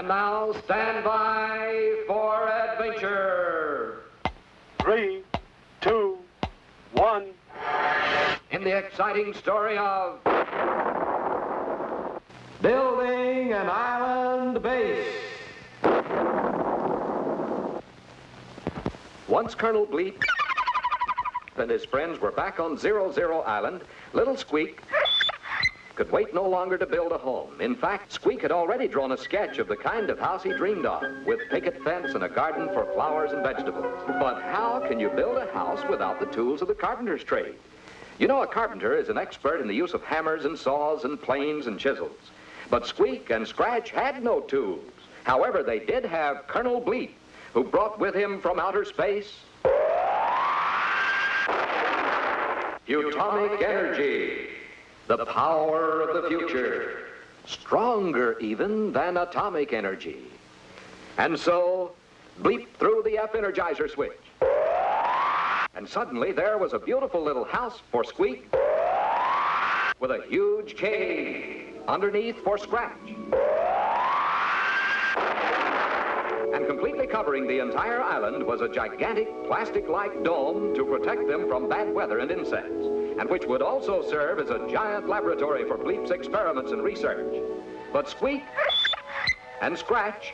And now stand by for adventure. 3, 2, 1. In the exciting story of building an island base. Once Colonel Bleep and his friends were back on 00 Island, little Squeak could wait no longer to build a home. In fact, Squeak had already drawn a sketch of the kind of house he dreamed of, with picket fence and a garden for flowers and vegetables. But how can you build a house without the tools of the carpenter's trade? You know, a carpenter is an expert in the use of hammers and saws and planes and chisels. But Squeak and Scratch had no tools. However, they did have Colonel Bleep, who brought with him from outer space atomic energy, the power of the future, stronger even than atomic energy. And so, Bleep threw the F-energizer switch. And suddenly there was a beautiful little house for Squeak with a huge cave underneath for Scratch. And completely covering the entire island was a gigantic plastic-like dome to protect them from bad weather and insects, and which would also serve as a giant laboratory for Bleep's experiments and research. But Squeak and Scratch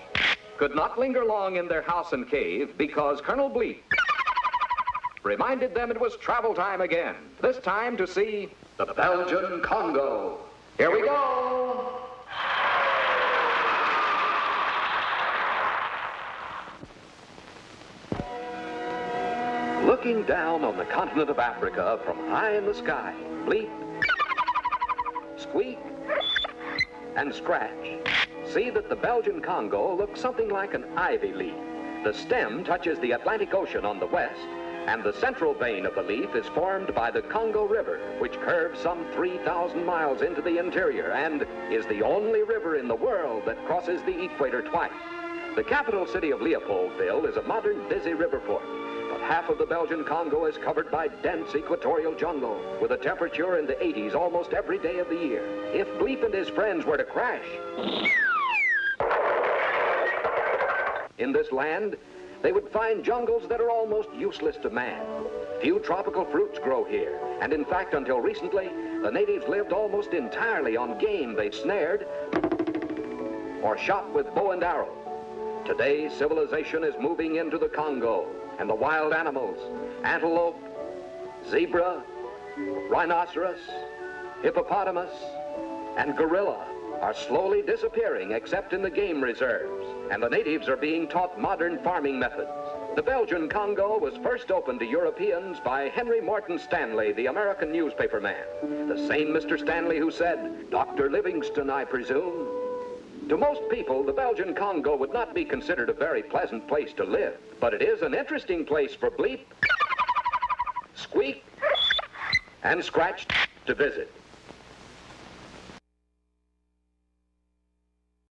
could not linger long in their house and cave because Colonel Bleep reminded them it was travel time again, this time to see the Belgian Congo. Here we go! Looking down on the continent of Africa from high in the sky, Bleep, Squeak, and Scratch see that the Belgian Congo looks something like an ivy leaf. The stem touches the Atlantic Ocean on the west, and the central vein of the leaf is formed by the Congo River, which curves some 3,000 miles into the interior and is the only river in the world that crosses the equator twice. The capital city of Leopoldville is a modern, busy river port. Half of the Belgian Congo is covered by dense equatorial jungle, with a temperature in the 80s almost every day of the year. If Bleep and his friends were to crash in this land, they would find jungles that are almost useless to man. Few tropical fruits grow here, and in fact, until recently, the natives lived almost entirely on game they snared or shot with bow and arrow. Today, civilization is moving into the Congo, and the wild animals, antelope, zebra, rhinoceros, hippopotamus, and gorilla are slowly disappearing except in the game reserves, and the natives are being taught modern farming methods. The Belgian Congo was first opened to Europeans by Henry Morton Stanley, the American newspaper man. The same Mr. Stanley who said, "Dr. Livingston, I presume." To most people, the Belgian Congo would not be considered a very pleasant place to live, but it is an interesting place for Bleep, Squeak, and Scratch to visit.